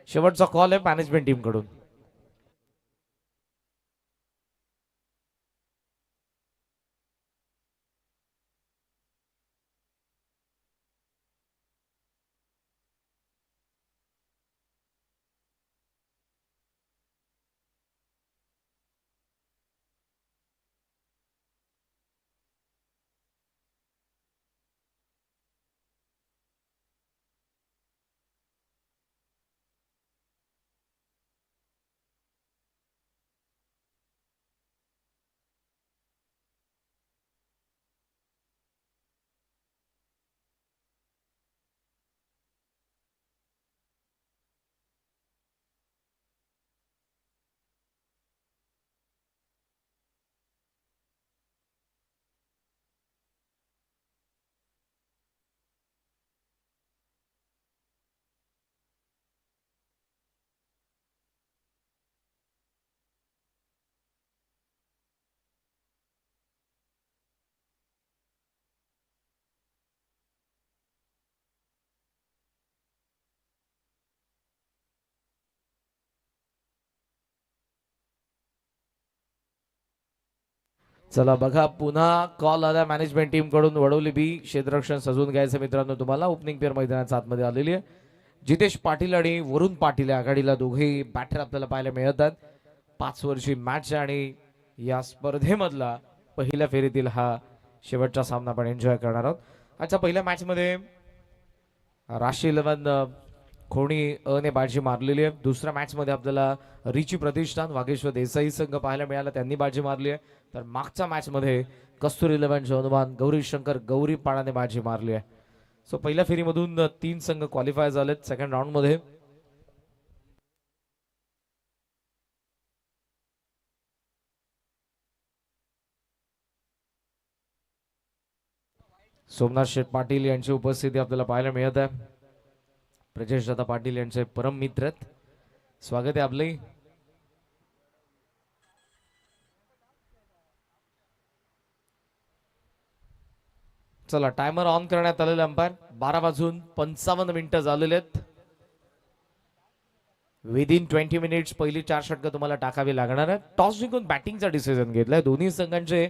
शेवटचा कॉल आहे management team कडून. चला बघा, पुन्हा कॉल आला मॅनेजमेंट टीम कडून. वडवली बी क्षेत्ररक्षण सजवून घ्यायचं मित्रांनो तुम्हाला. ओपनिंग पेअर मैदानाच्या आतमध्ये आलेली आहे. जितेश पाटील आणि वरुण पाटील आघाडीला दोघेही बॅटर आपल्याला पाहायला मिळतात. 5 वर्षी मॅच आणि या स्पर्धेमधला पहिल्या फेरीतील हा शेवटचा सामना आपण एन्जॉय करणार आहोत. आजच्या पहिल्या मॅच मध्ये राष्ट्रीय 11 खोणी अ ने बाजी मारलेली आहे. दुसऱ्या मॅच मध्ये आपल्याला रिची प्रतिष्ठान वागेश्वर देसाई संघ पाहायला मिळाला, त्यांनी बाजी मारली आहे. तर मागच्या मॅच मध्ये कस्तुरी 11 हनुमान गौरी शंकर गौरी पाळाने बाजी मारली आहे. सो पहिल्या फेरीमधून 3 संघ क्वालिफाय झालेत सेकंड राऊंड मध्ये. सोमनाथ शेठ पाटील यांची उपस्थिती आपल्याला पाहायला मिळत आहे. प्रजेश दादा पाटील यांचे परम मित्र आहेत. स्वागत आहे आपले. चला टायमर ऑन करण्यात आलेला अंपायर. 12 वाजून 55 मिनिटं झालेले आहेत. विदिन 20 मिनिट्स पहिली 4 षटकं तुम्हाला टाकावी लागणार आहेत. टॉस जिंकून बॅटिंगचा डिसिजन घेतलाय. दोन्ही संघांचे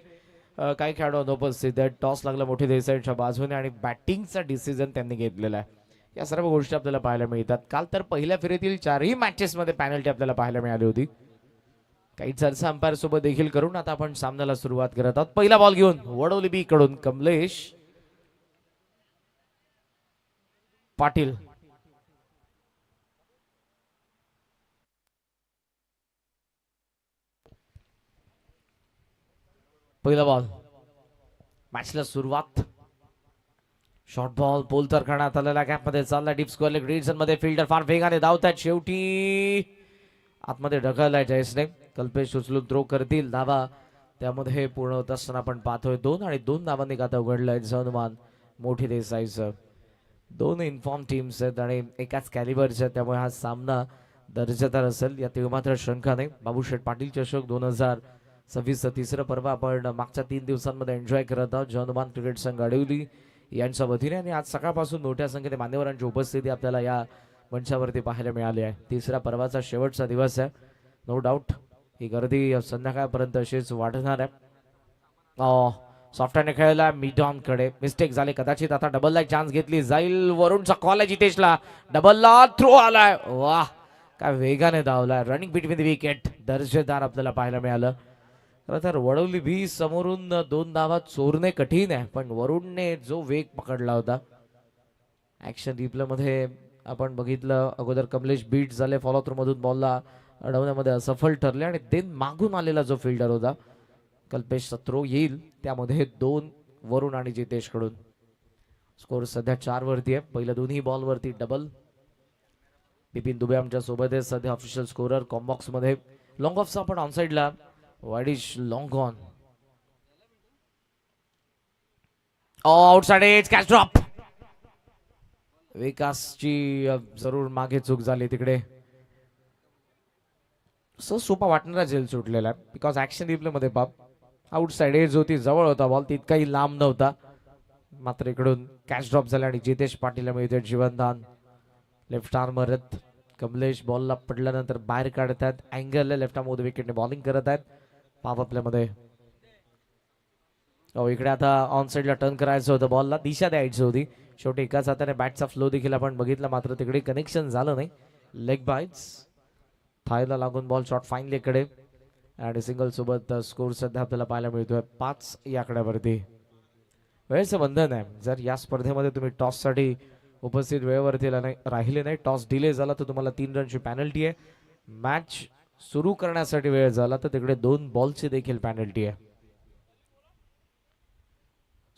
काही खेळाडू अनुपस्थित आहेत. टॉस लागला मोठी देसाईच्या बाजूने आणि बॅटिंगचा डिसिजन त्यांनी घेतलेला आहे. या सर्व गोष्टी आपल्याला पाहायला मिळतात. काल तर पहिल्या फेरीतील 4ही मॅचेस मध्ये पॅनल्टी आपल्याला पाहायला मिळाली होती. काही चर्चा अंपायर सोबत देखील करून आता आपण सामन्याला सुरुवात करत आहोत. पहिला बॉल घेऊन वडवली बी कडून कमलेश पाटील. पहिला बॉल मॅचला सुरुवात. शॉर्ट बॉल पोल तर करण्यात आलेला गॅप मध्ये चालला. डीप स्क्वेअर ग्रीड मध्ये फिल्डर फार वेगाने धावतात. शेवटी आतमध्ये ढकललाय जयसने. कल्पेश उचलून थ्रो करतील. धावा त्यामध्ये पूर्ण होत असताना आपण पाहतोय 2 आणि 2 धावांनी खाता उघडलंय हनुमान मोठी देसाईचं. 2 इन्फॉर्म टीम्स आहेत आणि एकाच कॅलिबरचे आहेत, त्यामुळे हा सामना दर्जेदार असेल यात मात्र शंका नाही. बाबूशेठ पाटील चषक 2026 तिसरं पर्व आपण मागच्या 3 दिवसांमध्ये एन्जॉय करत आहोत. हनुमान क्रिकेट संघ अडवली यांच्या वतीने आणि आज सकाळपासून मोठ्या संख्येने मान्यवरांची उपस्थिती आपल्याला या मंचावरती पाहायला मिळाली आहे. तिसऱ्या पर्वाचा शेवटचा दिवस आहे. नो डाऊट ही गर्दी संध्याकाळपर्यंत अशीच वाढणार आहे. सॉफ्टने खेळला मिडॉन कडे. मिस्टेक झाले कदाचित. आता डबलला चान्स घेतली जाईल. वरुणचा कॉल आहे जितेशला. डबलला थ्रो आलाय. वाह काय वेगाने धावलाय. रनिंग बिटवीन द विकेट दर्जेदार आपल्याला पाहायला मिळालं. खरं तर वडवली भी समोरून 2 धावा चोरणे कठीण आहे, पण वरुणने जो वेग पकडला होता. ऍक्शन रिप्ले मध्ये आपण बघितलं अगोदर कमलेश बीट झाले. फॉलो थ्रू मधून बॉलला अडवण्यामध्ये असफल ठरले आणि देन मागून आलेला जो फिल्डर होता कल्पेशचा थ्रो येईल त्यामध्ये 2 वरुण आणि जितेश कडून. स्कोर सध्या 4 वरती आहे. पहिल्या दोन्ही बॉल वरती डबल. बिपिन दुबे आमच्या सोबत आहे सध्या ऑफिशियल स्कोरर. कॉम्बॉक्स मध्ये लॉंग ऑफचा आपण ऑन साइडला widish long on. Outside edge catch drop. विकासची जरूर मागे चूक झाली तिकडे. सोपा वाटणारा जेल सुटलेला आहे बिकॉज ऍक्शन रिप्ले मध्ये बाप आउटसाइड एज होती, जवळ होता बॉल, तितकाही लांब नव्हता. मात्र इकडून कॅच ड्रॉप झाला आणि जितेश पाटीलला मिळते जीवनदान. लेफ्ट आर्मर कमलेश बॉलला पडल्यानंतर बाहेर काढतात. अँगल लेफ्ट आर्म विकेटने बॉलिंग करत आहेत पॉवर प्ले मध्ये. इकडे आता ऑन साइडला टर्न करायचं होतं, बॉलला दिशा द्यायची होती. शेवटी एकाच हाताने बॅटचा फ्लो देखील आपण बघितला, मात्र तिकडे कनेक्शन झालं नाही. लेग बाईट्स थायला लागून बॉल शॉट फाईनली इकडे आणि सिंगल सोबत स्कोर सध्या आपल्याला पाहायला मिळतोय 5 या आकड्यावरती. वेळेचं बंधन आहे. जर या स्पर्धेमध्ये तुम्ही टॉससाठी उपस्थित वेळेवरती राहिले नाही, टॉस डिले झाला तर तुम्हाला 3 रनची पॅनल्टी आहे. मॅच सुरू करण्यासाठी वेळ झाला तर तिकडे 2 बॉलची देखील पॅनल्टी आहे.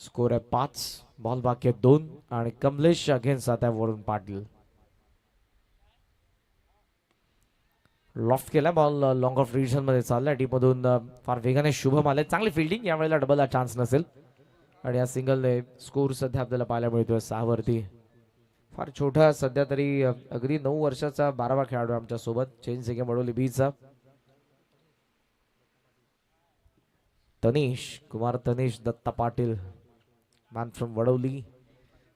स्कोर आहे 5, बॉल बाकी आहे 2 आणि कमलेश अगेन्स्ट आता वरुण पाटील. लॉफ्ट केला बॉल, लॉंग ऑफ रिजन मध्ये चालला. डीप मधून फार वेगाने शुभम आले. चांगली फिल्डिंग, यावेळेला डबलला चान्स नसेल आणि या सिंगलने स्कोर सध्या आपल्याला पाहायला मिळतोय 6 वरती. फार छोटा सध्या तरी अगदी 9 वर्षाचा 12वा खेळाडू आमच्या सोबत, चेंज सिंगे वडोली बीचा Tanish Kumar. Tanish Datta Patil man from Vadoli.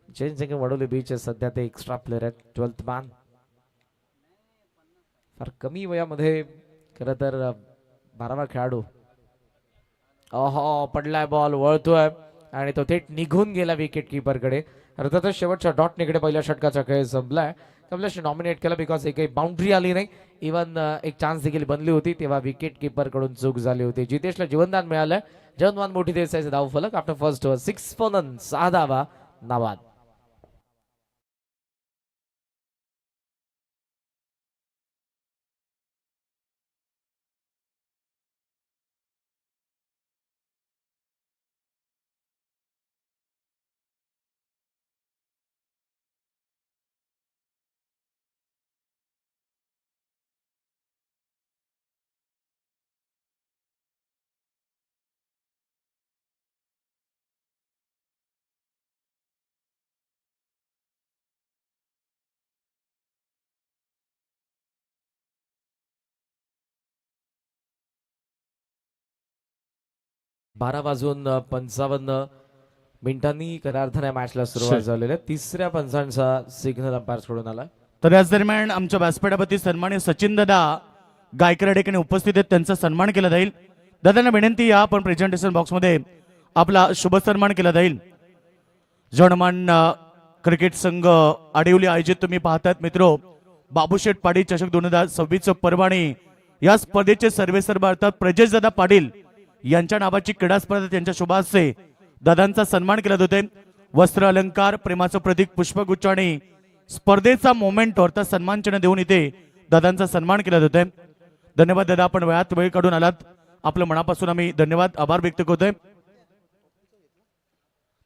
Change सिंगे वडोली बीच सध्या ते एक्स्ट्रा प्लेअर आहेत, 12th मॅन. फार कमी वयामध्ये खरं तर 12वा खेळाडू. पडलाय बॉल, वळतोय आणि तो थेट निघून गेला विकेट किपर कडे. अर्थातच शेवटच्या डॉट निकडे पहिल्या षटकाचा खेळ संपलाय. कमलेश नॉमिनेट केला बिकॉज एक बाउंड्री आली नाही, इव्हन एक चान्स देखील बनली होती तेव्हा विकेट किपर कडून चूक झाली होती. जितेशला जीवनदान मिळालं. जीवनदान मोठी देसाईचे धाव फलक after first over 6 for none, 6 धावा नाबाद. बारा वाजून 55 खऱ्या अर्थाने मॅचला सुरुवात झालेली आहे. तिसऱ्या पंचांचा सिग्नल अंपायर कडून आला. तर याच दरम्यान आमच्या व्यासपीठावरती सन्माननीय सचिन दादा गायकवाड ठिकाणी उपस्थित आहेत, त्यांचा सन्मान केला जाईल. दादांना विनंती या आपण प्रेझेंटेशन बॉक्स मध्ये आपला शुभ सन्मान केला जाईल. जनमान क्रिकेट संघ आडिवली आयोजित तुम्ही पाहतात मित्रो बाबूशेठ पाटील चषक 2026 पर्वाणी या स्पर्धेचे सर्वेसर्वा अर्थात प्रजेश दादा पाटील यांच्या नावाची क्रीडा स्पर्धा त्यांच्या शुभास्ते दादांचा सन्मान केला जातोय. वस्त्र अलंकार, प्रेमाचं प्रतीक, पुष्पगुच्छ आणि स्पर्धेचा मोमेंट अर्थात सन्मान चिन्ह देऊन इथे दादांचा सन्मान केला जातोय. धन्यवाद दादा, आपण वेळात वेळ काढून आलात, आपलं मनापासून आम्ही धन्यवाद आभार व्यक्त करतोय.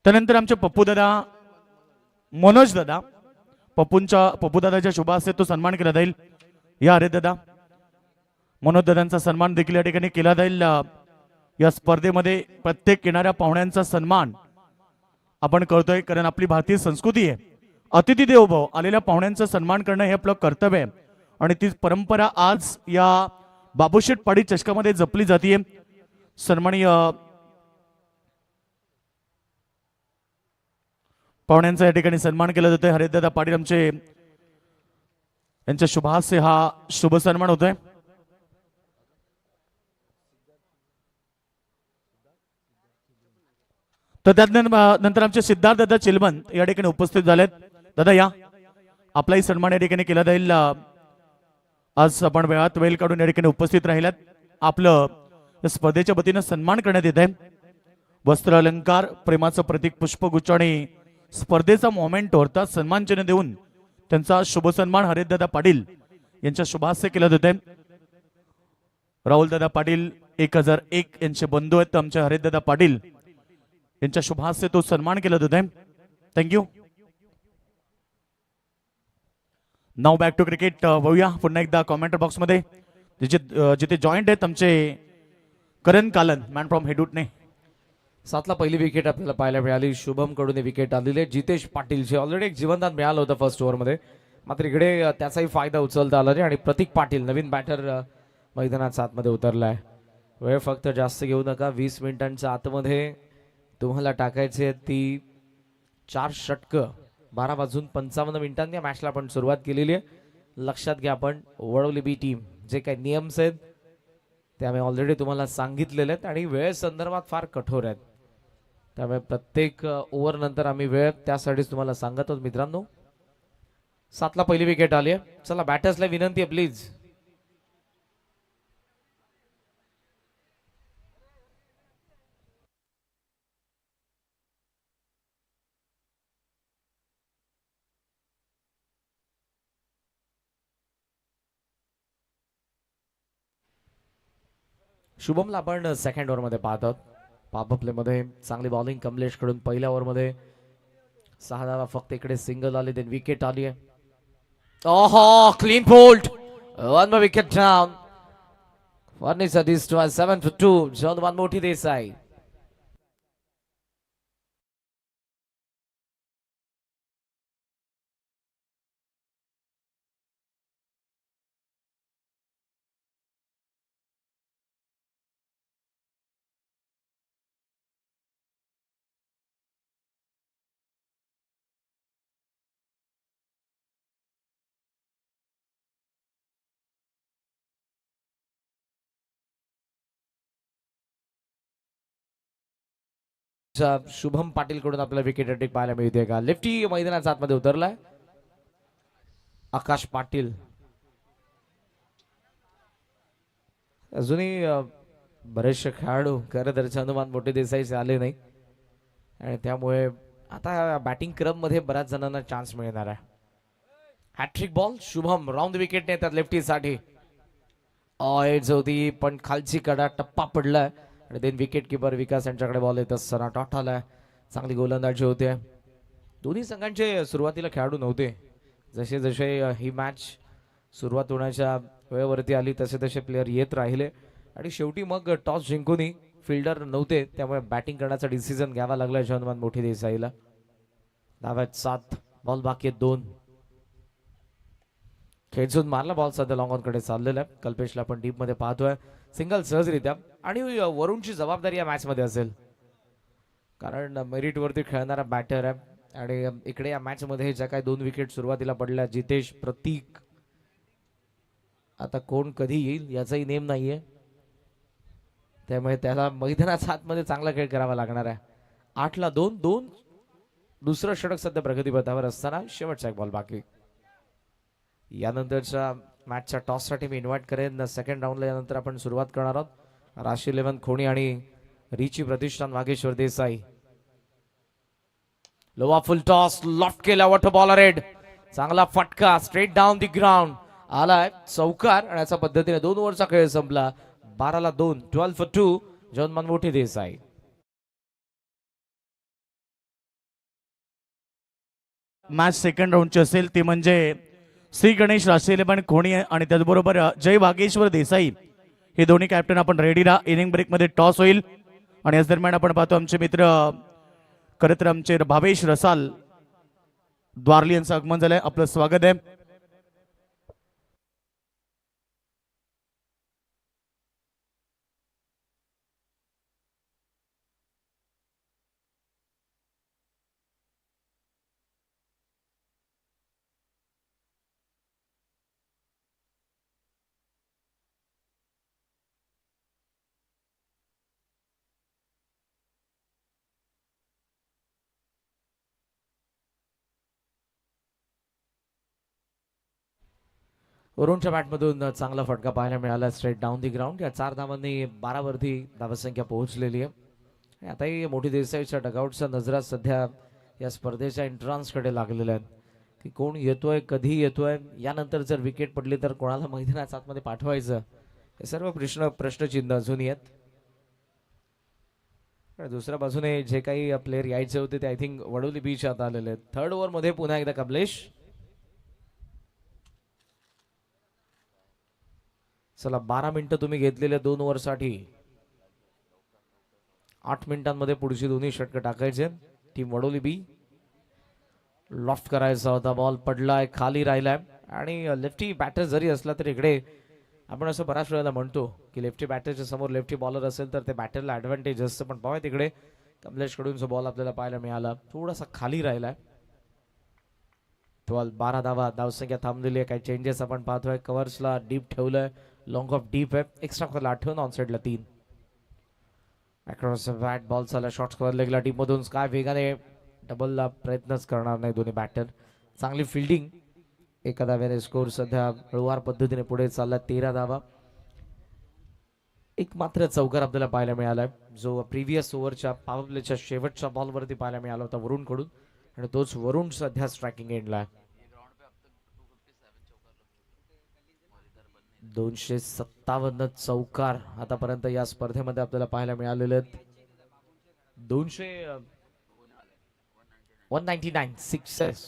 त्यानंतर आमचे पप्पू दादा मनोज दादा, पप्पू दादाच्या शुभास्ते तो सन्मान केला जाईल. या अरे दादा मनोज दादांचा सन्मान देखील या ठिकाणी केला जाईल. या स्पर्धेमध्ये प्रत्येक येणाऱ्या पाहुण्यांचा सन्मान आपण करतोय, कारण आपली भारतीय संस्कृती आहे अतिथी देवो भव, आलेल्या पाहुण्यांचा सन्मान करणं हे आपलं कर्तव्य आहे आणि ती परंपरा आज या बाबूशेठ पाटील चषकामध्ये जपली जाते. सन्माननीय पाहुण्यांचा या ठिकाणी सन्मान केला जातोय. हरिदादा पाटील आमचे यांच्या शुभास्ते हा शुभ सन्मान होतोय. तर त्यानंतर आमचे सिद्धार्थ दादा चिलमन या ठिकाणी उपस्थित झालेत. दादा या, आपलाही सन्मान या ठिकाणी केला जाईल. आज आपण वेळात वेळ काढून या ठिकाणी उपस्थित राहिलात. आपलं स्पर्धेच्या वतीनं सन्मान करण्यात येत आहे. वस्त्र अलंकार, प्रेमाचं प्रतीक, पुष्पगुच्छ आणि स्पर्धेचा मोमेंट अर्थात सन्मान चिन्ह देऊन त्यांचा शुभ सन्मान हरिदादा पाटील यांच्या शुभास्ते केला जात आहे. राहुल दादा पाटील 1001 यांचे बंधू आहेत आमचे हरिदादा पाटील यांच्या शुभास्ते तो सन्मान केला जात आहे. Thank you. Now back to cricket. वळूया पुन्हा एकदा कॉमेंट बॉक्स मध्ये जिथे जॉईंट आहेत आमचे करण कालन मॅन फ्रॉम हेडूटने. 7ला पहिली विकेट आपल्याला पाहायला मिळाली. शुभम कडून विकेट आलेली आहे. जितेश पाटीलचे ऑलरेडी एक जीवनदान मिळालं होतं फर्स्ट ओव्हरमध्ये, मात्र इकडे त्याचाही फायदा उचलता आला नाही आणि प्रतीक पाटील नवीन बॅटर मैदानात आतमध्ये उतरलाय. वेळ फक्त जास्त घेऊ नका, 20 मिनिटांच्या आतमध्ये तुम्हाला टाकायचे ती 4 षटकं. 12 वाजून 55 मिनिटांनी या मॅचला आपण सुरुवात केलेली आहे. लक्षात घ्या. आपण वडवली बी टीम जे काही नियम्स आहेत ते आम्ही ऑलरेडी तुम्हाला सांगितलेले आहेत आणि वेळ संदर्भात फार कठोर आहेत. त्यामुळे प्रत्येक ओव्हर नंतर आम्ही वेळ त्यासाठीच तुम्हाला सांगत आहोत मित्रांनो. 7ला पहिली विकेट आली आहे. चला बॅटर्सला विनंती आहे प्लीज. शुभमला आपण सेकंड ओव्हर मध्ये पाहत आहोत. पॉप प्ले मध्ये चांगली बॉलिंग कमलेश कडून. पहिल्या ओव्हर मध्ये 6 धावा फक्त. इकडे सिंगल आली देन विकेट आली आहे. ओहो clean bowled. One more wicket down. Furniture destroys 7 for 2. John मोठी देसाई. शुभम पाटील कडून आपल्याला विकेट अटेक पाहायला मिळते का. लेफ्टी मैदानाच्या आतमध्ये उतरलाय आकाश पाटील. अजूनही बरेचसे खेळाडू खरं तर हनुमान मोठे देसाईचे आले नाही आणि त्यामुळे आता बॅटिंग क्रम मध्ये बऱ्याच जणांना चान्स मिळणार आहे. Hattrick ball Shubham round wicket नेतात लेफ्टी साठी. एड्स होती पण खालची कडा टप्पा पडलाय आणि देन विकेट किपर विकास यांच्याकडे बॉल येत असताना टॉट आलाय. चांगली गोलंदाजी होते. दोन्ही संघांचे सुरुवातीला खेळाडू नव्हते. जसे जसे ही मॅच सुरुवात होण्याच्या वेळेवरती आली तसे तसे प्लेयर येत राहिले आणि शेवटी मग टॉस जिंकूनही फिल्डर नव्हते त्यामुळे बॅटिंग करण्याचा डिसिजन घ्यावा लागला हनुमान मोठी देसाईला. धाव्यात 7. बॉल बाकी 2. खेचून मारला बॉल सध्या लॉंग ऑन कडे चाललेला आहे. कल्पेशला पण डीप मध्ये पाहतोय. सिंगल सहजरित्या आणि वरुणची जबाबदारी या मॅच मध्ये असेल कारण मेरिट वरती खेळणारा बॅटर आहे आणि इकडे या मॅच मध्ये ज्या काही 2 विकेट सुरुवातीला पडल्या जितेश प्रतीक. आता कोण कधी येईल याचाही नेम नाहीये त्यामुळे त्याला मैदानाच्या आतमध्ये चांगला खेळ करावा लागणार आहे. 8ला 2. दुसरं षटक सध्या प्रगतीपथावर असताना शेवटचा एक बॉल बाकी. यानंतरच्या मॅचच्या टॉस साठी मी इन्व्हाइट करेन सेकंड राऊंडला. यानंतर आपण सुरुवात करणार आहोत. राशी 11 खोणी आणि रिची प्रतिष्ठान वागेश्वर देसाई. लोवा फुल टॉस लॉफ्ट केला. वॉटर बॉलर हेड. चांगला फटका स्ट्रेट डाऊन दी ग्राउंड आलाय चौकार आणि अशा पद्धतीने 2 ओव्हरचा खेळ संपला. 12ला 2. 12 for 2. जॉन मनमोठी देसाई. मॅच सेकंड राऊंडची असेल ती म्हणजे श्री गणेश राशी 11 खोणी आणि त्याचबरोबर जय वागेश्वर देसाई हे दोन्ही कॅप्टन आपण रेडी राहा. इनिंग ब्रेक मध्ये टॉस होईल आणि याच दरम्यान आपण पाहतो आमचे मित्र खरं तर आमचे भावेश रसाल द्वारली यांचं आगमन झालंय. आपलं स्वागत आहे. वरुणच्या बॅटमधून चांगला फटका पाहायला मिळाला स्ट्रेट डाऊन दी ग्राउंड. या 4 धावांनी 12 वरती धावसंख्या पोहोचलेली आहे. आताही मोठी देसाईच्या डगआउटच्या नजरा सध्या या स्पर्धेच्या एंट्रान्स कडे लागलेल्या आहेत की कोण येतोय कधी येतोय. यानंतर जर विकेट पडली तर कोणाला मैदानाच्या आतमध्ये पाठवायचं हे सर्व प्रश्नचिन्ह अजूनही आहेत. दुसऱ्या बाजूने जे काही प्लेयर यायचे होते ते आय थिंक वडोली बीच आता आलेले आहेत. थर्ड ओव्हर मध्ये पुन्हा एकदा कमलेश. चला 12 मिनिटं तुम्ही घेतलेल्या 2 ओव्हरसाठी 8 मिनिटांमध्ये पुढची दोन्ही षटकं टाकायचे. टीम वडोली बी. लॉफ्ट करायचा होता बॉल पडलाय खाली राहिलाय आणि लेफ्टी बॅटर जरी असला तरी इकडे आपण असं बऱ्याच वेळेला म्हणतो की लेफ्टी बॅटरच्या समोर लेफ्टी बॉलर असेल तर ते बॅटरला ऍडव्हान्टेज असतं पण पाहूया तिकडे कमलेश कडून जो बॉल आपल्याला पाहायला मिळाला थोडासा खाली राहिलाय. 12 धावा धावसंख्या थांबलेली आहे. काही चेंजेस आपण पाहतोय. कव्हर्सला डीप ठेवलंय. लॉंग ऑफ डीप आहे. एक्स्ट्रा कॉल आठवून ऑन साइडला 3. अक्रॉस बॅट बॉल चालला शॉर्ट स्क्वेअर लेगला डीप मधून काय वेगाने डबलला प्रयत्नच करणार नाही दोन्ही बॅटर. चांगली फिल्डिंग. एका धाव्याने स्कोर सध्या हळूवार पद्धतीने पुढे चालला. 13 धावा. एक मात्र चौकार आपल्याला पाहायला मिळालाय जो प्रिव्हियस ओव्हरच्या पॉवर प्लेच्या शेवटच्या बॉलवरती पाहायला मिळाला होता वरुण कडून आणि तोच वरुण सध्या स्ट्रायकिंग एंडला आहे. 257 चौकार आतापर्यंत या स्पर्धेमध्ये आपल्याला पाहायला मिळालेले आहेत. 199 सिक्सेस.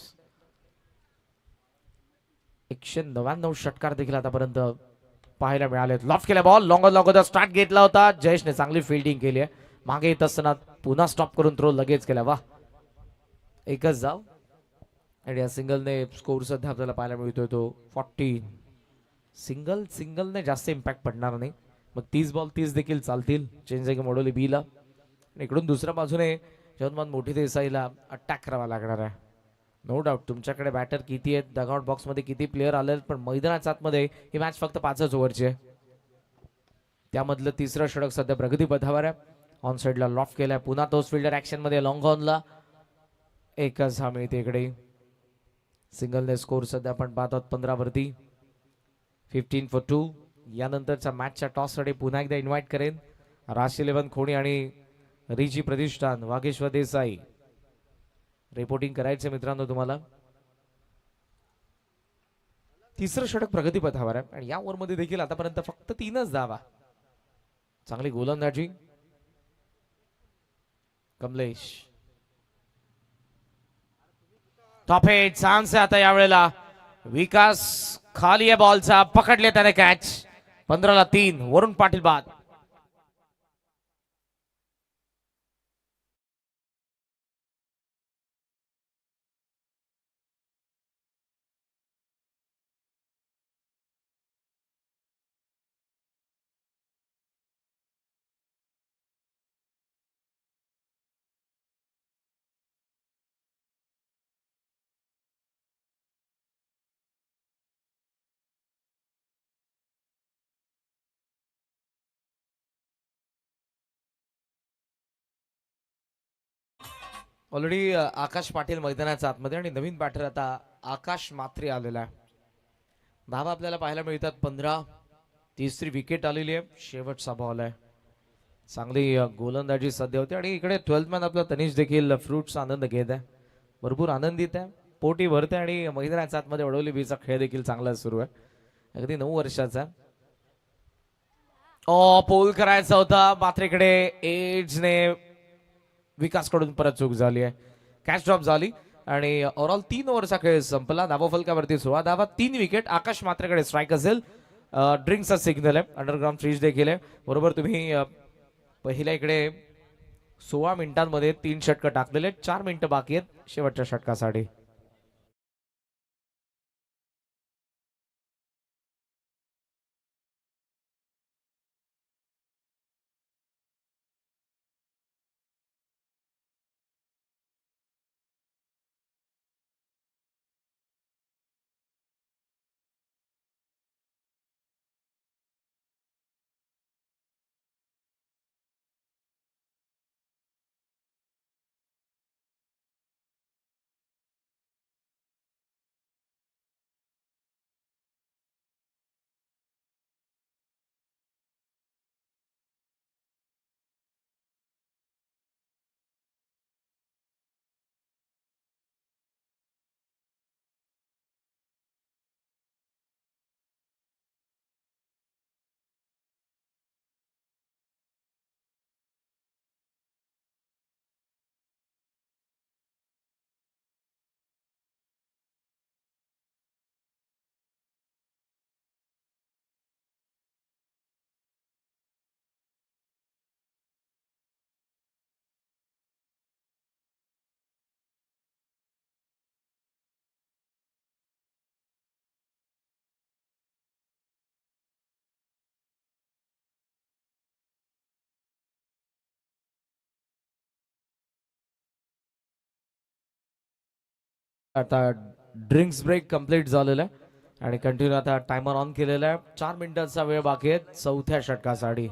199 षटकार देखील आतापर्यंत पाहायला मिळाले. लॉफ्ट केला बॉल. लॉंग स्टार्ट घेतला होता. जयेशने चांगली फिल्डिंग केली आहे. मागे येत असताना पुन्हा स्टॉप करून थ्रो लगेच केला. वा एकच धाव आणि या सिंगलने स्कोर सध्या आपल्याला पाहायला मिळतोय तो 40. सिंगलने जास्त इम्पॅक्ट पडणार नाही. मग 30 बॉल 30 देखील चालतील. चेंजिंग मोडोली बीला. इकडून दुसऱ्या बाजूने जगन्नाथ मोठी देसाईला अटॅक करावा लागणार आहे. नो डाऊट तुमच्याकडे बॅटर किती आहेत, डगआउट बॉक्स मध्ये किती प्लेअर आले, पण मैदानाच्या आतमध्ये ही मॅच फक्त 5च ओव्हरची आहे. त्यामधलं तिसरं षटक सध्या प्रगतीपथावर आहे. ऑन साइडला लॉफ्ट केलाय. पुन्हा तोच फिल्डर ऍक्शन मध्ये लॉंग ऑनला. एकच धाव मिळते इकडे. सिंगलने स्कोर सध्या आपण पाहत आहोत 15 वरती. 15 for 2. यानंतरच्या मॅचच्या टॉससाठी पुन्हा एकदा इन्व्हाइट करेन राज 11 खोणी आणि रिची प्रतिष्ठान वागेश्वर देसाई रिपोर्टिंग करायचे मित्रांनो तुम्हाला. तिसरं षटक प्रगतीपथावर आहे आणि या ओव्हरमध्ये देखील आतापर्यंत फक्त 3च धावा. चांगली गोलंदाजी कमलेश. टॉप एट चान्स आहे आता यावेळेला. विकास खाली आहे बॉलचा. पकडले त्याने कॅच. 15ला 3. वरुण पाटील बाद. ऑलरेडी आकाश पाटील मैदानाच्या आतमध्ये आणि नवीन बॅटर आता आकाश मात्रे आलेला आहे. धावा आपल्याला पाहायला मिळतात 15. तिसरी विकेट आलेली आहे. शेवटचा बॉल आहे. चांगली गोलंदाजी सध्या होते आणि इकडे 12th मॅन आपला तनिष देखील फ्रूटचा आनंद घेत आहे. भरपूर आनंदित आहे. पोटी भरते आणि मैदानाच्या आतमध्ये वडवली बीचा खेळ देखील चांगला सुरू आहे. अगदी 9 वर्षाचा. पोल करायचा होता मात्र इकडे एजने विकास कडून परत चूक झाली आहे. कॅच ड्रॉप झाली आणि ओव्हरऑल 3 ओव्हरचा खेळ संपला. धावफलकावरती 16 धावा 3 विकेट. आकाश मात्रेकडे स्ट्राईक असेल. ड्रिंकचा सिग्नल आहे. अंडरग्राऊंड फ्रीज देखील आहे. बरोबर तुम्ही पहिल्या इकडे 16 मिनिटांमध्ये 3 षटकं टाकलेले. 4 मिनिटं बाकी आहेत शेवटच्या षटकासाठी. आता ड्रिंक्स ब्रेक कम्प्लीट झालेला आहे आणि कंटिन्यू आता टायमर ऑन केलेला आहे. 4 मिनिटांचा वेळ बाकी आहे चौथ्या षटकासाठी.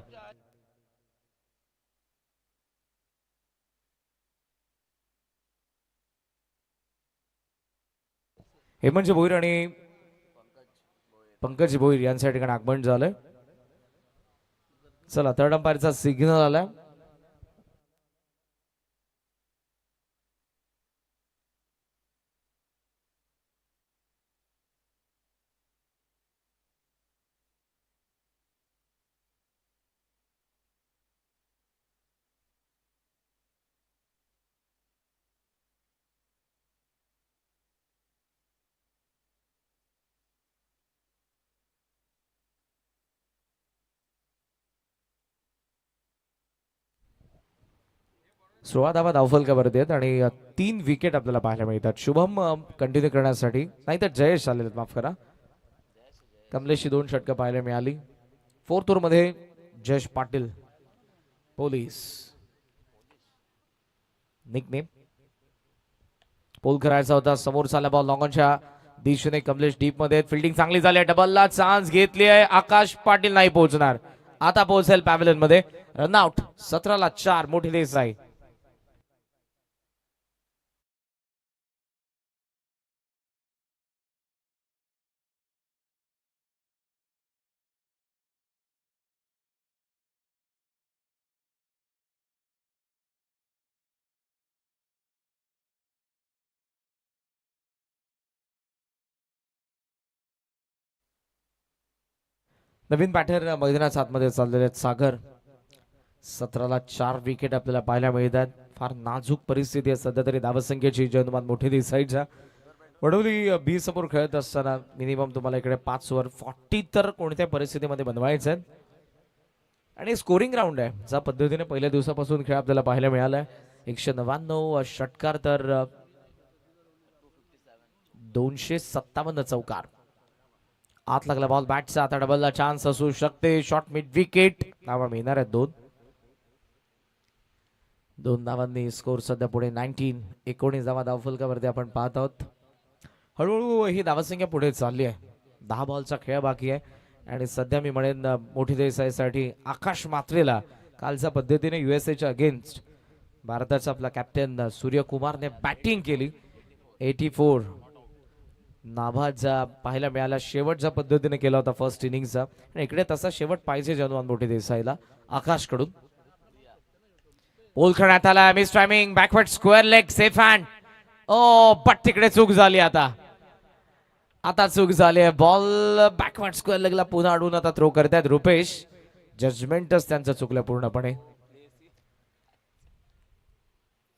हेमंत भोईर आणि पंकज भोईर यांच्या ठिकाणी आगमन झालंय. चला थर्ड अंपायरचा सिग्नल आलाय. सोळा धावा धावफलकावरती आहेत आणि 3 विकेट आपल्याला पाहायला मिळतात. शुभम कंटिन्यू करण्यासाठी, नाही तर जयेश आलेले, माफ करा. कमलेशची 2 षटकं पाहायला मिळाली. फोर्थ ओव्हर मध्ये Jayesh Patil police nickname bowl करायचा होता. समोर चालला बॉल लॉंगॉनच्या दिशेने. कमलेश डीप मध्ये, फिल्डिंग चांगली झाली आहे. डबलला चान्स घेतली आहे. आकाश पाटील नाही पोहोचणार. आता पोहोचेल पॅव्हलियन मध्ये. रनआउट. 17-4 मोठी देसाई. नवीन बॅटर मैदानात आतमध्ये चाललेले आहेत. सागर. 17-4 विकेट आपल्याला पाहायला मिळतात. फार नाजूक परिस्थिती आहे सध्या तरी धावसंख्येची. जयनुमान मोठी दिसायच्या वडवली बी समोर खेळत असताना मिनिमम तुम्हाला इकडे 5 ओव्हर 40 तर कोणत्या परिस्थितीमध्ये बनवायचं आहे. आणि स्कोरिंग राऊंड आहे. ज्या पद्धतीने पहिल्या दिवसापासून खेळ आपल्याला पाहायला मिळालाय. 199 षटकार तर 257 चौकार. आत लागला बॉल बॅटचा. आता डबलला चान्स असू शकते. Shot mid wicket. धावा मिळणार आहेत 2 धावांनी स्कोर सध्या पुढे 19 धावा धावफलकावरती आपण पाहत आहोत. हळूहळू ही धावसंख्या पुढे चालली आहे. 10 बॉलचा खेळ बाकी आहे आणि सध्या मी म्हणेन मोठी देसाईसाठी आकाश मात्रेला कालच्या पद्धतीने युएसएच्या अगेन्स्ट भारताचा आपला कॅप्टन सूर्यकुमारने बॅटिंग केली. 84 नाभाचा पाहायला मिळाला. शेवटच्या पद्धतीने केला होता फर्स्ट इनिंगचा आणि इकडे तसा शेवट पाहिजे जनवान मोठी देसाईला आकाशकडून. बोल करण्यात आला. Miss timing. Backward square leg. Safe hand. Oh but तिकडे चूक झाली. आता चूक झाली आहे. बॉल बॅकवर्ड स्क्वेअर लेगला पुन्हा अडून आता थ्रो करतायत रुपेश. जजमेंटच त्यांचं चुकलं पूर्णपणे.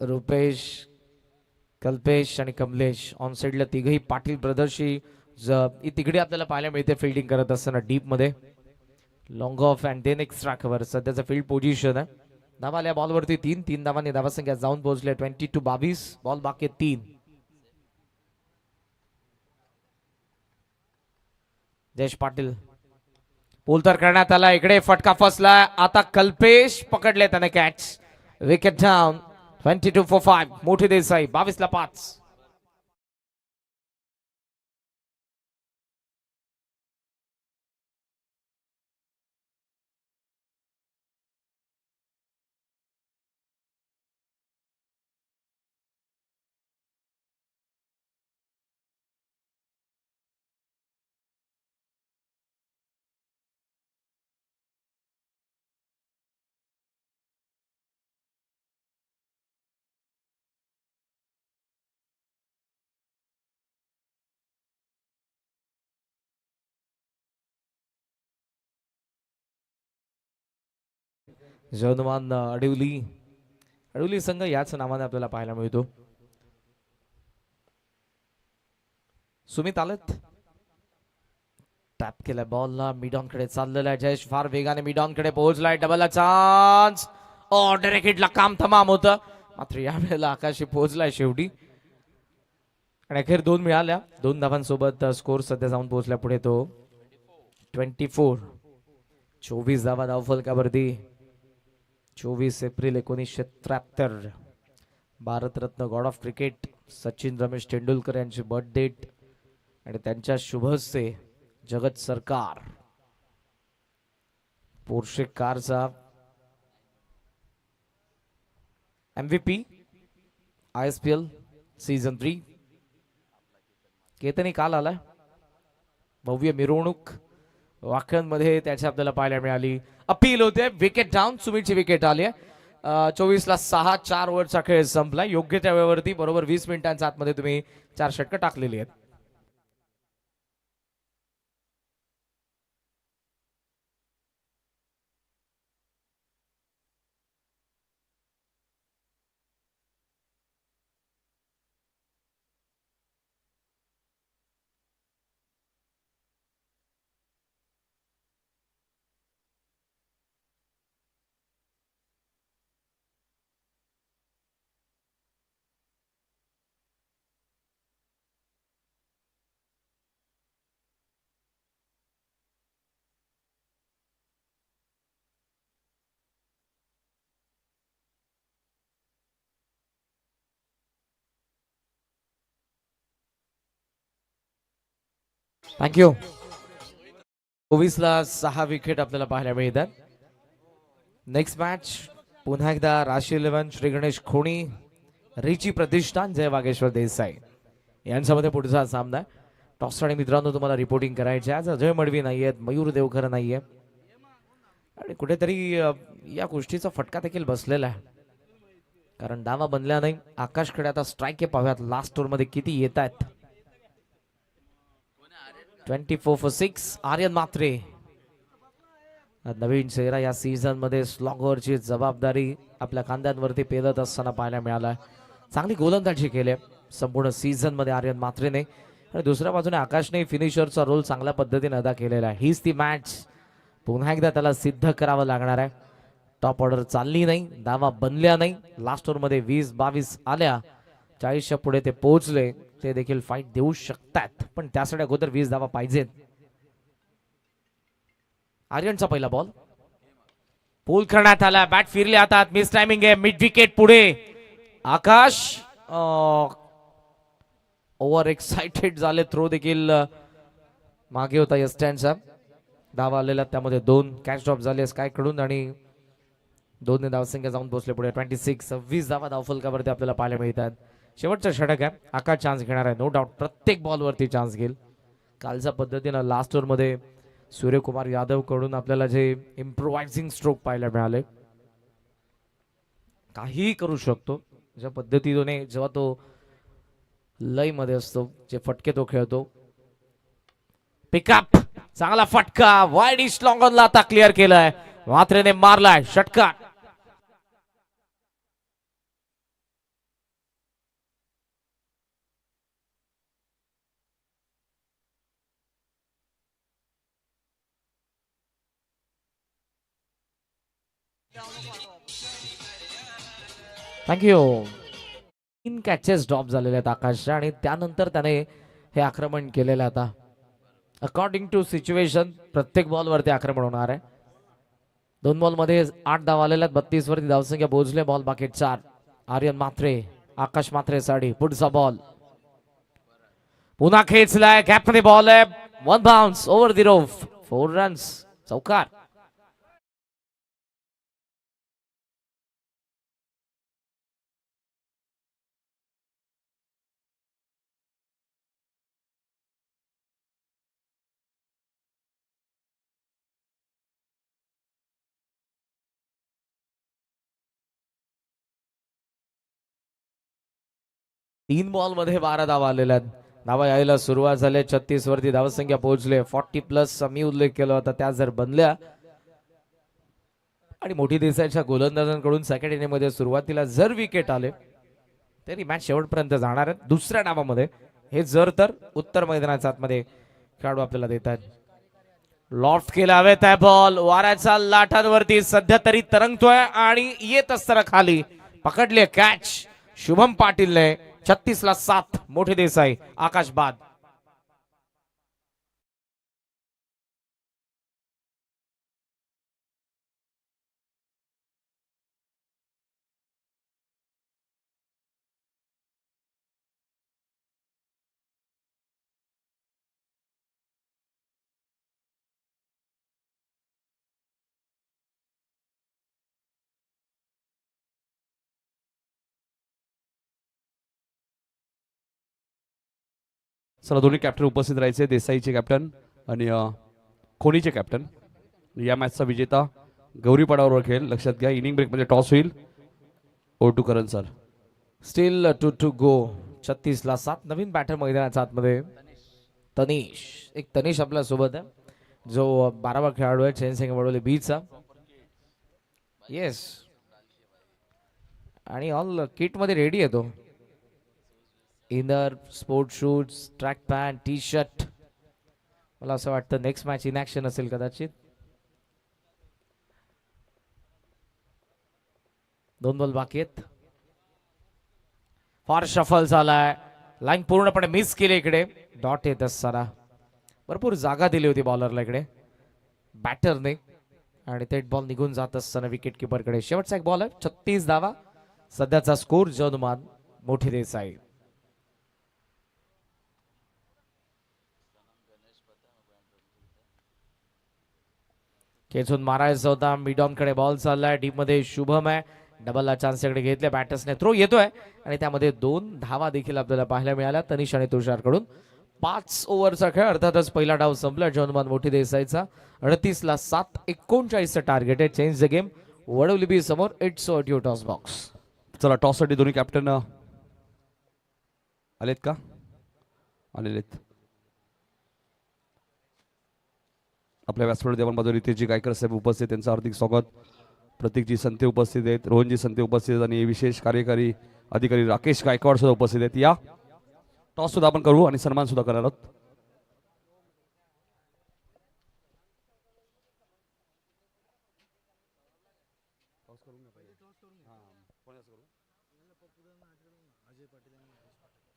रुपेश, कल्पेश आणि कमलेश ऑन साइडला तिघही. पाटील ब्रदर्सची तिकडे आपल्याला पाहायला मिळते फिल्डिंग करत असताना डीप मध्ये. Long off and then extra cover सध्याचं फील्ड पोझिशन आहे. धावा आल्या बॉलवरती 3 धावांनी धावासंख्या जाऊन पोहोचले 22 बॉल बाकी 3. जयेश पाटील पोलतर करण्यात आला. इकडे फटका फसला. आता कल्पेश पकडले त्याने कॅच. Wicket down. 22 for 5 मोठी देसाई. 22-5. जनुमान अडवली संघ याच नावाने आपल्याला पाहायला मिळतो. सुमित आलत टॅप केला बॉलला. मिडॉन कडे चाललेला आहे. जयेश फार वेगाने मिडॉन कडे पोहोचलाय. डबलला चान्स. डायरेक्ट हिटला काम तमाम होतं. मात्र या वेळेला आकाशी पोहोचलाय शेवटी आणि अखेर 2 मिळाल्या. 2 धावांसोबत स्कोर सध्या जाऊन पोहोचला पुढे तो 24. 24 धावा धावफलकावरती. 24 April 1973. Bharat Ratna God of cricket Sachin Ramesh Tendulkar यांची बर्थ डेट आणि त्यांच्या शुभ हस्ते जगत सरकार पोर्शे कारचा MVP ISPL सीझन 3 केतनी काल आला. भव्य मिरवणूक वाख्यांमध्ये त्याची आपल्याला पाहायला मिळाली. अपील होते, विकेट डाऊन, सुमितची विकेट आली आहे. 24-6 4 ओव्हरचा खेळ संपला. योग्य त्या वेळेवरती बरोबर 20 मिनिटांच्या आतमध्ये तुम्ही 4 षटकं टाकलेली आहेत. थँक्यू. 24-6 विकेट आपल्याला पाहायला मिळतात. नेक्स्ट मॅच पुन्हा एकदा राशी 11 श्री गणेश खोणी, रिची प्रतिष्ठान, जय वागेश्वर देसाई यांच्यामध्ये पुढचा सामना आहे. टॉस आणि मित्रांनो तुम्हाला रिपोर्टिंग करायचे आज अजय मडवी नाहीयेत, मयूर देवकर नाहीये आणि कुठेतरी या गोष्टीचा फटका देखील बसलेला आहे. कारण डावा बनल्या नाही. आकाशकडे आता स्ट्राईक पाहूयात लास्ट ओव्हर मध्ये किती येत आहेत. 24 for 6 आर्यन मात्रे नवीन चेहरा या सीझन मध्ये स्लॉगरची जबाबदारी आपल्या खांद्यांवरती पेलत असताना पाहायला मिळाला. चांगली गोलंदाजी केली संपूर्ण सीझन मध्ये आर्यन मात्रेने आणि दुसऱ्या बाजूने आकाशने फिनिशरचा रोल चांगल्या पद्धतीने अदा केलेला आहे. हीच ती मॅच पुन्हा एकदा त्याला सिद्ध करावं लागणार आहे. टॉप ऑर्डर चालली नाही, धावा बनल्या नाही. लास्ट ओव्हर मध्ये 20-22 आल्या, 40च्या पुढे ते पोहोचले. ते देखील फाईट देऊ शकतात पण त्यासाठी अगोदर 20 धावा पाहिजेत. आर्यनचा पहिला बॉल पूल करण्यात आला. बॅट फिरले आता, मिस टायमिंग आहे. मिड विकेट पुढे आकाश ओव्हर एक्साइटेड झाले. थ्रो देखील मागे होता यस्टॅनचा. धावा आलेला त्यामध्ये 2 कॅच ड्रॉप झाले स्काय कडून आणि 2 धावसंख्या जाऊन पोहोचले पुढे. 26 धावा धावफलकावरती आपल्याला पाहायला मिळतात. शेवटचा षटक आहे. आकाश चान्स घेणार आहे नो डाऊट. प्रत्येक बॉलवरती चान्स घेईल. कालच्या पद्धतीनं लास्ट ओव्हर मध्ये सूर्यकुमार यादव कडून आपल्याला जे इम्प्रोवायझिंग स्ट्रोक पाहायला मिळाले. काही करू शकतो ज्या पद्धतीने जेव्हा तो लय मध्ये असतो, जे फटके तो खेळतो. पिकअप चांगला फटका वाईड इस्ट लॉंग ऑनला आता क्लिअर केलाय. मात्रेने मारलाय षटकार. थँक्यू. 3 कॅचेस ड्रॉप झालेले आहेत आकाशच्या आणि त्यानंतर त्याने हे आक्रमण केलेलं. आता अकॉर्डिंग टू सिच्युएशन प्रत्येक बॉलवरती आक्रमण होणार आहे. 2 बॉलमध्ये 8 धावा आलेल्या आहेत. 32 वरती धावसंख्या पोहोचले. Ball bucket 4. आर्यन मात्रे, आकाश मात्रे साडी. पुढचा बॉल पुन्हा खेचलाय. गॅप मध्ये बॉल आहे. 1 bounce over the Rouf. 4 runs चौकार. तीन बॉल मध्ये 12 धावा आलेल्या आहेत. धावा यायला सुरुवात झाली. 36 वरती धावसंख्या पोहोचले. 40+ मी उल्लेख केला होता त्या जर बनल्या आणि मोठी देसाईच्या गोलंदाजांकडून सेकंड इनिंग मध्ये सुरुवातीला जर विकेट आले तरी मॅच शेवटपर्यंत जाणार आहे. दुसऱ्या डावामध्ये हे जर तर उत्तर मैदानाच्या आतमध्ये खेळाडू आपल्याला देतात. लॉफ्ट केला हवेत आहे बॉल. वाऱ्याचा लाटांवरती सध्या तरी तरंगतोय आणि येत असताना खाली पकडले कॅच शुभम पाटीलने. 36-7 मोठे देसाई आकाश बाद. चला दोन्ही कॅप्टन उपस्थित राहायचे. देसाईचे कॅप्टन आणि खोनीचे कॅप्टन. या मॅचचा विजेता गौरी पडावर खेळ. लक्षात घ्या इनिंग ब्रेकमध्ये टॉस होईल. Over to Karan sir. Still 2 to go. 36 ला 7. नवीन बॅटर मैदानाच्या आतमध्ये तनिष. एक तनिष आपल्या सोबत आहे जो 12वा खेळाडू आहे चेन वडोली बीचा. येस आणि ऑल किट मध्ये रेडी आहे तो. Inner sport shoes track pant T shirt. मला असं वाटतं नेक्स्ट मॅच इन ॲक्शन असेल कदाचित. 2 बॉल बाकी आहेत. फार शफल झालाय. लाईन पूर्णपणे मिस केली. इकडे डॉट येत असताना भरपूर जागा दिली होती बॉलरला इकडे बॅटरने आणि ते बॉल निघून जात असताना विकेट किपरकडे. शेवटचा एक बॉल आहे. 36 धावा सध्याचा स्कोर. जनुमान मोठी देसाई. खेचून मारायचा होता. मिड ऑन कडे बॉल चाललाय. डीप मध्ये शुभम आहे. डबलला चान्स इकडे घेतल्या. बॅटर्सने थ्रो येतोय आणि त्यामध्ये 2 धावा देखील आपल्याला पाहायला मिळाल्या तनिष आणि तुषार कडून. 5 ओव्हरचा खेळ. अर्थातच पहिला डाव संपला जनुमान मोठी देसाईचा. 38 ला 7. 39चं टार्गेट आहे. Change the game. Vadavali B समोर. It's a toss box. चला टॉससाठी दोन्ही कॅप्टन आलेत का? आलेलेत. आपल्या व्यासपीठावर देवान बाजू रितेशजी गायकर साहेब उपस्थित. त्यांचं हार्दिक स्वागत. प्रतीकजी संते उपस्थित आहेत. रोहनजी संते उपस्थित आहेत आणि विशेष कार्यकारी अधिकारी राकेश गायकवाड सुद्धा उपस्थित आहेत. या टॉस सुद्धा आपण करू आणि सन्मान सुद्धा करणार आहोत.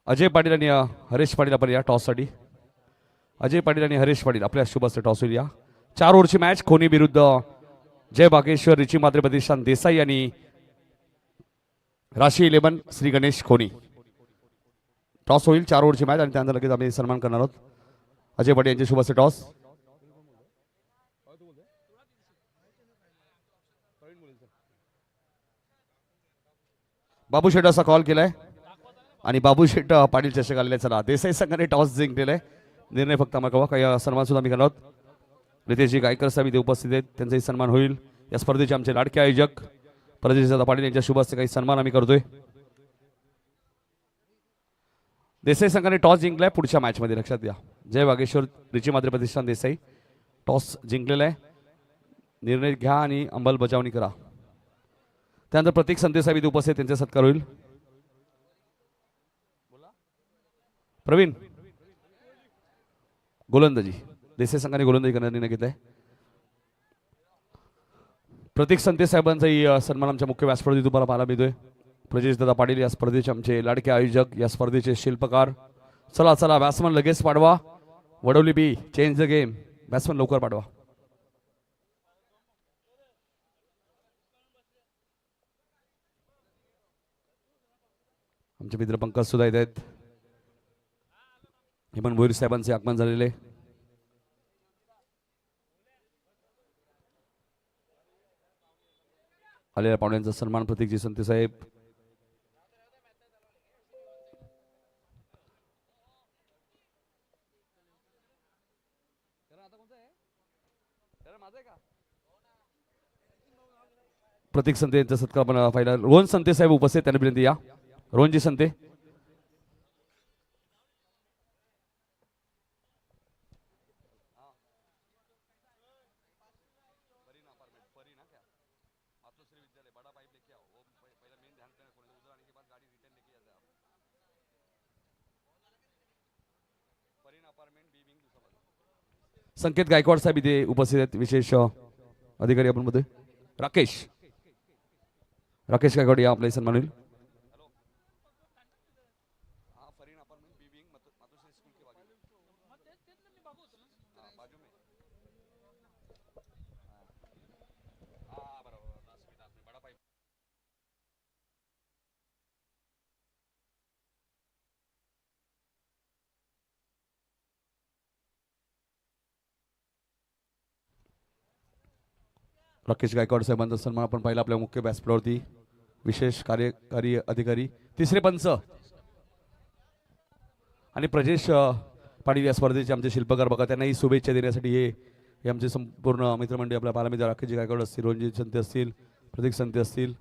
अजय पाटील आणि हरेश पाटील आपण या टॉससाठी. अजय पाटील आणि हरेश पाटील आपल्या शुभ असते टॉस होईल. या 4 ओव्हरची मॅच. खोनी विरुद्ध जय बागेश्वर. रिची मात्रे प्रतिष्ठान देसाई आणि राशी 11 श्री गणेश खोनी. टॉस होईल. 4 ओव्हरची मॅच आणि त्यानंतर लगेच आम्ही सन्मान करणार आहोत. अजय पाटील यांचे शुभ असते टॉस. बाबू शेट असा कॉल केलाय आणि बाबू शेट पाटील चषक आलेले. चला देसाई संघाने टॉस जिंकलेला आहे. निर्णय फक्त आम्हाला कळवा. काही सन्मान सुद्धा आम्ही करणार आहोत. रितेशजी गायकर साहेब इथे उपस्थित आहेत. त्यांचाही सन्मान होईल. या स्पर्धेचे आमचे लाडके आयोजक प्रदेशदादा पाटील यांच्या शुभ हस्ते काही सन्मान आम्ही करतोय. देसाई संघाने टॉस जिंकलाय. पुढच्या मॅच मध्ये लक्षात घ्या जय वागेश्वर रिची मात्रे प्रतिष्ठान देसाई टॉस जिंकलेला आहे. निर्णय घ्या आणि अंमलबजावणी करा. त्यानंतर प्रतीक संते साहेब इथे उपस्थित. त्यांचे सत्कार होईल. प्रवीण गोलंदाजी. देसाई संघाने गोलंदाजी करण्याचा निर्णय घेतलाय. प्रतीक संते साहेबांचाही सन्मान आमच्या मुख्य व्यासपीठावर तुम्हाला पाहायला मिळतोय. प्रजेशदादा पाटील या स्पर्धेचे आमचे लाडके आयोजक. या स्पर्धेचे शिल्पकार. चला चला बॅट्समन लगेच पाडवा. वडवली बी चेंज द गेम. बॅट्समन लवकर पाडवा. आमचे मित्र पंकज सुद्धा येत आहेत. हेमंत भोईर साहेबांचे आगमन झालेले. आलेल्या पाहुण्यांचा सन्मान प्रतीकजी संते साहेब. प्रतीक संते यांचा सत्कार आपण पाहिला. रोहन संते साहेब उपस्थित. त्यांना विनंती या. रोहनजी संते. संकेत गायकवाड साहेब इथे उपस्थित आहेत. विशेष अधिकारी आपण मध्ये राकेश गायकवाड या आपला सन्मान होईल. राकेश गायकवाड साहेबांचा सन्मान आपण पाहिला आपल्या मुख्य व्यासपीठावरती. विशेष कार्यकारी अधिकारी तिसरे पंच आणि प्रजेश पाटील या स्पर्धेचे आमचे शिल्पकार बघा, त्यांनाही शुभेच्छा देण्यासाठी हे आमचे संपूर्ण मित्रमंडळी आपल्या पाहायला राकेशजी गायकवाड असतील, रणजित संते असतील, प्रतीक संते असतील.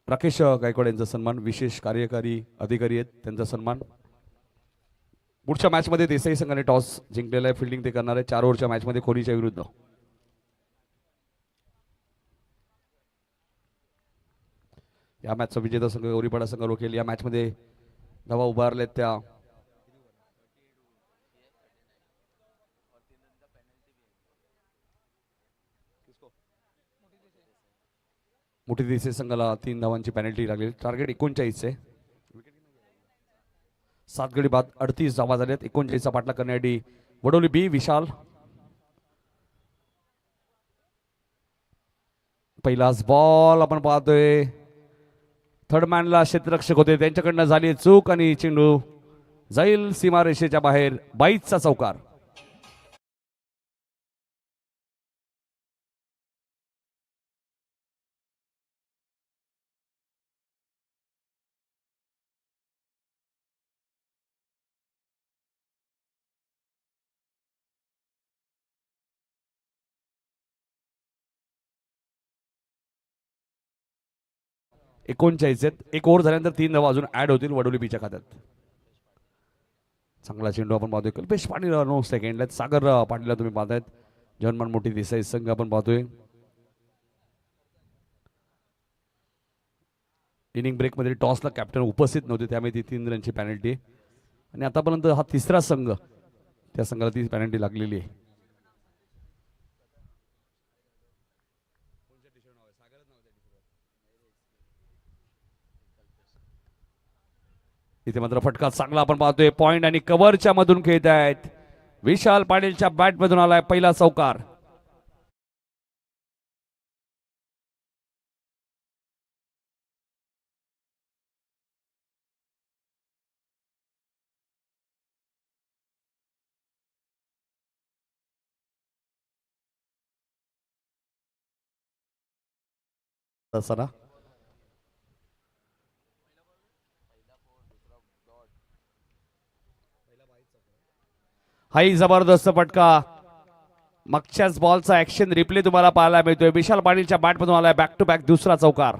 राकेश गायकवाड यांचा सन्मान, विशेष कार्यकारी अधिकारी आहेत त्यांचा सन्मान. पुढच्या मॅच मध्ये देसाई संघाने टॉस जिंकलेला आहे, फिल्डिंग ते करणार आहे 4 ओव्हरच्या मॅच मध्ये कोहलीच्या विरुद्ध. या मॅचचा विजेता संघ गौरीपाडा संघ रोखेल. या मॅच मध्ये धावा उभारलेत त्या मोठी देसाई संघाला 3 धावांची पेनल्टी लागली. टार्गेट 39 आहे. 7 गडी बाद 38 धावा झाल्यात. 39चा पाठलाग करण्यासाठी वडोली बी विशाल. पहिलाच बॉल आपण पाहतोय, थर्ड मॅनला क्षेत्ररक्षक होते त्यांच्याकडनं झाली चूक आणि चेंडू जाईल सीमारेषेच्या बाहेर. 22चा चौकार. एकोणचाळीस आहेत. 1 ओव्हर झाल्यानंतर 3 धावा अजून ऍड होतील वडोली बीच्या खात्यात. चांगला चेंडू आपण पाहतोय. कल्पेश पाटील 9 सेकंड आहेत. सागर पाटीलला तुम्ही पाहतायत. जन्मान मोठी देसाई संघ आपण पाहतोय. इनिंग ब्रेक मध्ये टॉसला कॅप्टन उपस्थित नव्हते, त्यामुळे ती 3 रनची पॅनल्टी. आणि आतापर्यंत हा 3रा संघ, त्या संघाला ती पॅनल्टी लागलेली आहे. इथे मात्र फटका चांगला आपण पाहतोय. पॉइंट आणि कव्हरच्या मधून खेळत आहेत. विशाल पाटीलच्या बॅट मधून आलाय पहिला चौकार. सरा हाही जबरदस्त फटका. मागच्याच बॉलचा ऍक्शन रिप्ले तुम्हाला पाहायला मिळतोय. विशाल पाटीलच्या बॅट मधून आलाय बॅक टू बॅक दुसरा चौकार.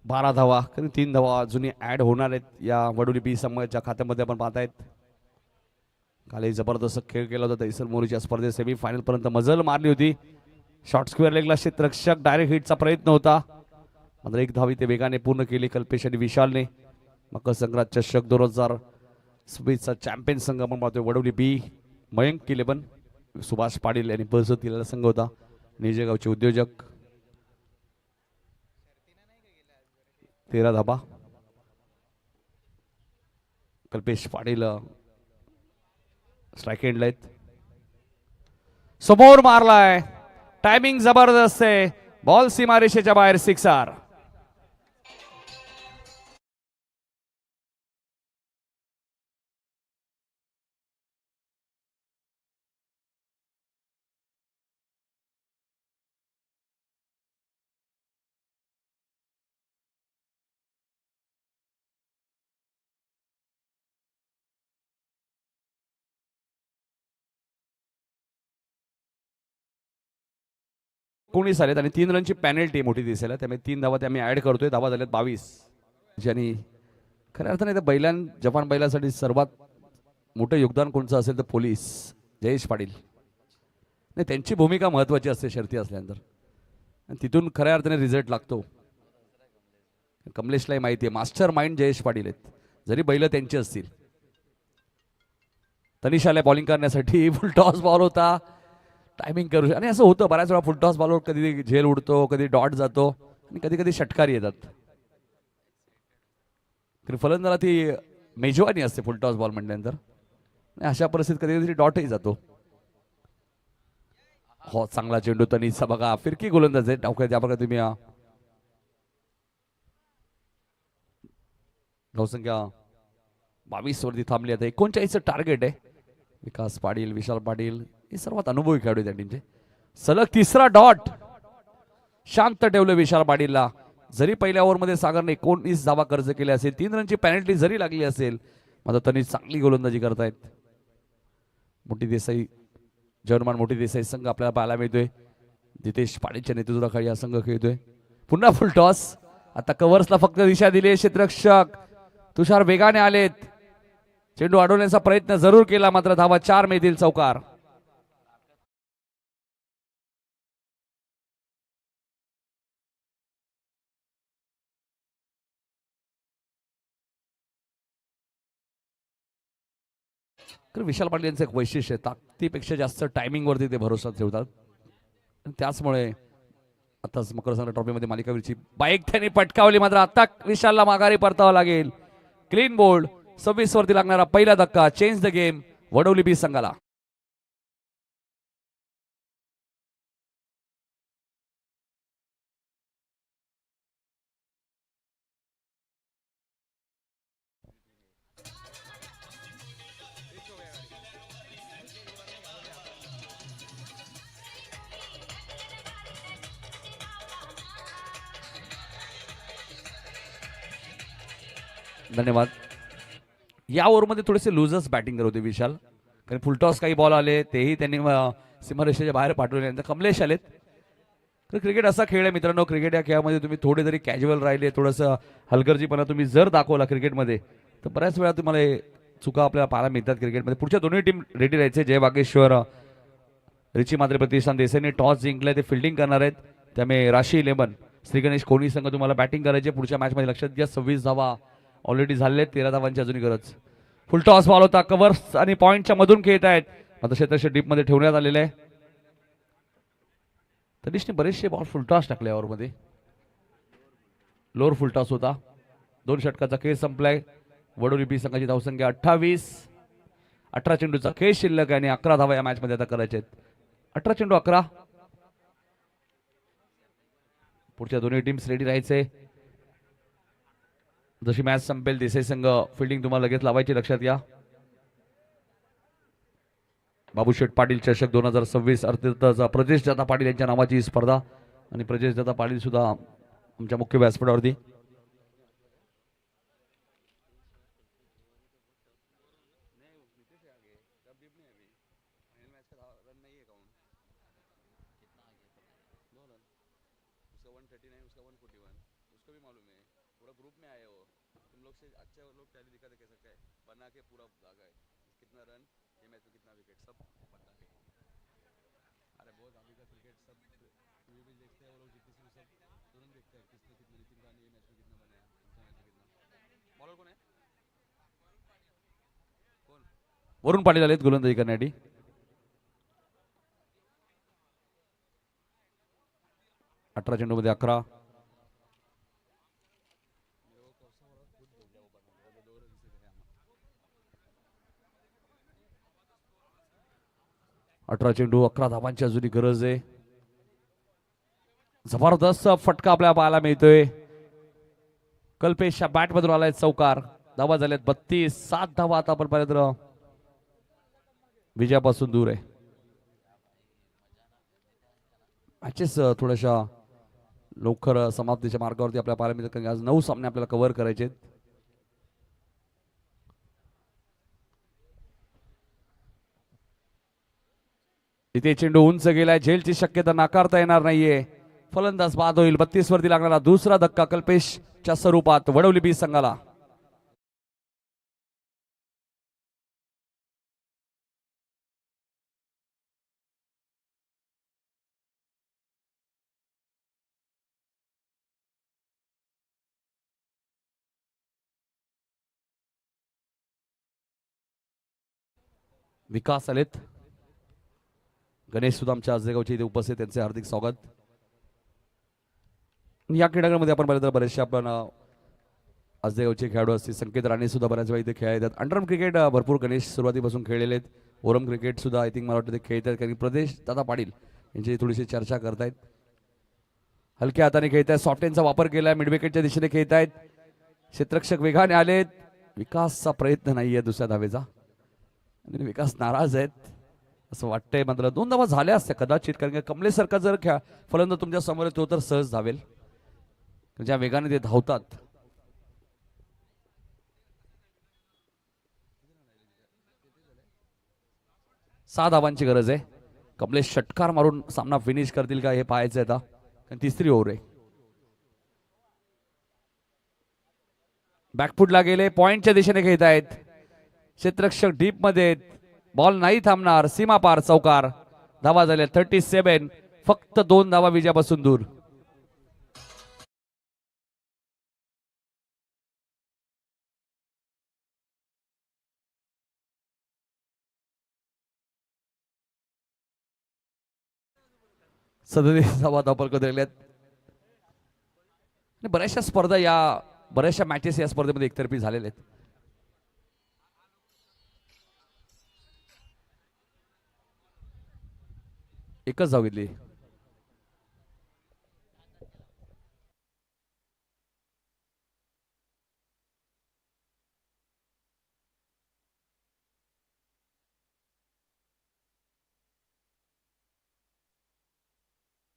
बारा धावा, 3 धावा अजूनही ऍड होणार आहेत या वडोली बी संघाच्या खात्यामध्ये आपण पाहतायत. कालही जबरदस्त खेळ केला होता. तैसर मोरीच्या स्पर्धेत सेमीफायनल पर्यंत मजल मारली होती. शॉर्ट स्क्वेअर लेगला क्षेत्ररक्षक डायरेक्ट हिटचा प्रयत्न होता, मात्र 1 धावी ते वेगाने पूर्ण केली कल्पेश आणि विशालने. मकर संक्रांत चषक 2026चा चॅम्पियन संघ आपण पाहतोय वडोली बी. मयंक 11, सुभाष पाटील यांनी बळजबरी दिलेला संघ होता. निजेगावचे उद्योजक. 13 धाबा. कल्पेश पाटील स्ट्राईक एंडला आहेत. समोर मारलाय. टायमिंग जबरदस्त आहे. बॉल सीमारेषेच्या बाहेर. 6 19 आलेत आणि 3 रनची पॅनल्टी मोठी दिसेल, त्यामुळे 3 धावा आम्ही ऍड करतोय. धावा झाल्यात 22. ज्यांनी खऱ्या अर्थाने जपान बैलासाठी सर्वात मोठं योगदान कोणचं असेल तर पोलीस जयेश पाटील. नाही, त्यांची भूमिका महत्वाची असते शर्ती असल्यानंतर, आणि तिथून खऱ्या अर्थाने रिझल्ट लागतो. कमलेशलाही माहिती आहे मास्टर माइंड जयेश पाटील आहेत, जरी बैल त्यांची असतील. तनिषाला बॉलिंग करण्यासाठी फुल टॉस बॉल होता. टायमिंग करू, आणि असं होतं बऱ्याच वेळा फुल टॉस बॉलवर कधी झेल उडतो, कधी डॉट जातो आणि कधी कधी षटकारी येतात. फलंदाला ती मेजवानी असते फुल टॉस बॉल म्हटल्यानंतर. अशा परिस्थितीत कधी कधी डॉटही जातो. हो चांगला चेंडू तनीचा बघा फिरकी गोलंदाज आहे डावख्या त्या बघा तुम्ही धावसंख्या 22 वरती थांबली आता 39 टार्गेट आहे. विकास पाटील विशाल पाटील हे सर्वात अनुभवी खेळाडू त्या टीमचे. सलग तिसरा डॉट शांत ठेवलं विशाल पाटीलला. जरी पहिल्या ओव्हरमध्ये सागरने 19 धावा खर्च केले असेल 3 रनची पेनल्टी जरी लागली असेल मात्र तनिष चांगली गोलंदाजी करतायत. मोठी देसाई जर्मन मोठी देसाई संघ आपल्याला पाहायला मिळतोय. जितेश पाटीलच्या नेतृत्वाखाली हा संघ खेळतोय. पुन्हा फुल टॉस. आता कव्हर्सला फक्त दिशा दिली. क्षेत्ररक्षक तुषार वेगाने आलेत. चेंडू अडवण्याचा प्रयत्न जरूर केला मात्र धावा 4 मिळतील चौकार. विशाल पाटील यांचं एक वैशिष्ट्य आहे ताकदीपेक्षा जास्त टायमिंग वरती ते भरोसा ठेवतात. त्याचमुळे आताच मकर संक्रांत ट्रॉफीमध्ये मालिकावीरची बाईक त्यांनी पटकावली मात्र आता विशालला माघारी परतावं लागेल. क्लीन बोल्ड 26 वरती लागणारा पहिला धक्का चेंज द गेम वडवली बी संघाला. धन्यवाद. या ओव्हरमध्ये थोडेसे लुजर्स बॅटिंग करत होते विशाल कारण फुलटॉस काही बॉल आले तेही त्यांनी सीमारेषेच्या बाहेर पाठवले. नंतर कमलेश आलेत. तर क्रिकेट असा खेळ आहे मित्रांनो. क्रिकेट या खेळामध्ये तुम्ही थोडे जरी कॅज्युअल राहिले थोडंसं हलगर्जीपणा तुम्ही जर दाखवला क्रिकेटमध्ये तर बऱ्याच वेळा तुम्हाला चुका आपल्याला पाहायला मिळतात क्रिकेटमध्ये. पुढच्या दोन्ही टीम रेडी राहायचे. जय वागेश्वर रिची मात्रे प्रतिष्ठान देसाईने टॉस जिंकलाय ते फिल्डिंग करणार आहेत. त्यामुळे राशी 11 श्री गणेश कोहली संघ तुम्हाला बॅटिंग करायचे पुढच्या मॅचमध्ये. लक्षात घ्या 26 धावा ऑलरेडी झाले 13 धावांची अजूनही गरज. फुल टॉस बॉल होता. कव्हर्स आणि पॉईंटच्या मधून खेळत आहेत. आता क्षेत्रक्षक डीप मध्ये ठेवण्यात आलेले आहे. तनिषने बरेचसे बॉल फुलटॉस टाकले ओव्हरमध्ये. लोअर फुलटॉस होता. 2 षटकाचा खेळ संपलाय. वडोली बी संघाची धावसंख्या 28. 18 चेंडूचा खेळ शिल्लक आहे आणि 11 धावा या मॅच मध्ये आता करायचे आहेत. 18 चेंडू 11. पुढच्या दोन्ही टीम्स रेडी राहायचे. जशी मॅच संपेल देसाई संघ फिल्डिंग तुम्हाला लगेच लावायची. लक्षात घ्या. बाबूशेठ पाटील चषक 2026 अर्थातच प्रजेश दादा पाटील यांच्या नावाची ही स्पर्धा आणि प्रजेश दादा पाटील सुद्धा आमच्या मुख्य व्यासपीठावरती. वरुण पाटील आलेत गोलंदाजी करण्यासाठी. अठरा चेंडूमध्ये 11. चेंडू 11 धावांची अजूनही गरज आहे. जबरदस्त फटका आपल्याला पाहायला मिळतोय. कल्पेशच्या बॅट मधून आलाय चौकार. धावा झाल्यात 32. 7 धावा आतापर्यंत विजयापासून दूर आहे. मॅचेस थोड्याशा लवकर समाप्तीच्या मार्गावरती आपल्याला पाहायला मिळतात. आज 9 सामने आपल्याला कव्हर करायचे. इथे चेंडू उंच गेलाय. झेलची शक्यता नाकारता येणार नाहीये. फलंदाज बाद होईल. 32 वरती लागणारा दुसरा धक्का कल्पेशच्या स्वरूपात वडवली बी संघाला. विकास आलेत. गणेश सुद्धा आमच्या आजगावचे इथे उपस्थित. त्यांचे हार्दिक स्वागत. या क्रीडांगणामध्ये आपण बरेच बरेचसे आपण आजगावचे खेळाडू असतील. संकेत राणे सुद्धा बऱ्याच वेळा इथे खेळायतात. अंडरआर्म क्रिकेट भरपूर गणेश सुरुवातीपासून खेळलेले आहेत. ओरम क्रिकेट सुद्धा आय थिंक मला वाटतं ते खेळतात. कारण प्रदेश दादा पाटील यांची थोडीशी चर्चा करतायत. हलक्या हाताने खेळत आहेत, सॉफ्टेनचा वापर केलाय, मिड विकेटच्या दिशेने खेळत आहेत. क्षेत्ररक्षक वेगाने आलेत. विकासचा प्रयत्न नाहीये दुसऱ्या धावेचा आणि विकास नाराज आहेत असं वाटतंय. मात्र 2 धावा झाल्या असत्या कदाचित, कारण की कमलेसारखा जर फलंदाज तुमच्या समोर येतो तर सहज धावेल, ज्या वेगाने ते धावतात. सहा धावांची गरज आहे. कमलेश षटकार मारून सामना फिनिश करतील का हे पाहायचं आता, कारण तिसरी ओव्हर आहे. बॅकफुटला गेले, पॉइंटच्या दिशेने खेळत आहेत. क्षेत्ररक्षक डीप मध्ये, बॉल नाही थांबणार. सीमा पार चौकार. धावा झाल्या 37. फक्त 2 धावा विजयापासून दूर. धावा धावपल दिल्यात. बऱ्याचशा मॅचेस या स्पर्धेमध्ये एकतर्फी झालेले आहेत. एकच धाव घेतली.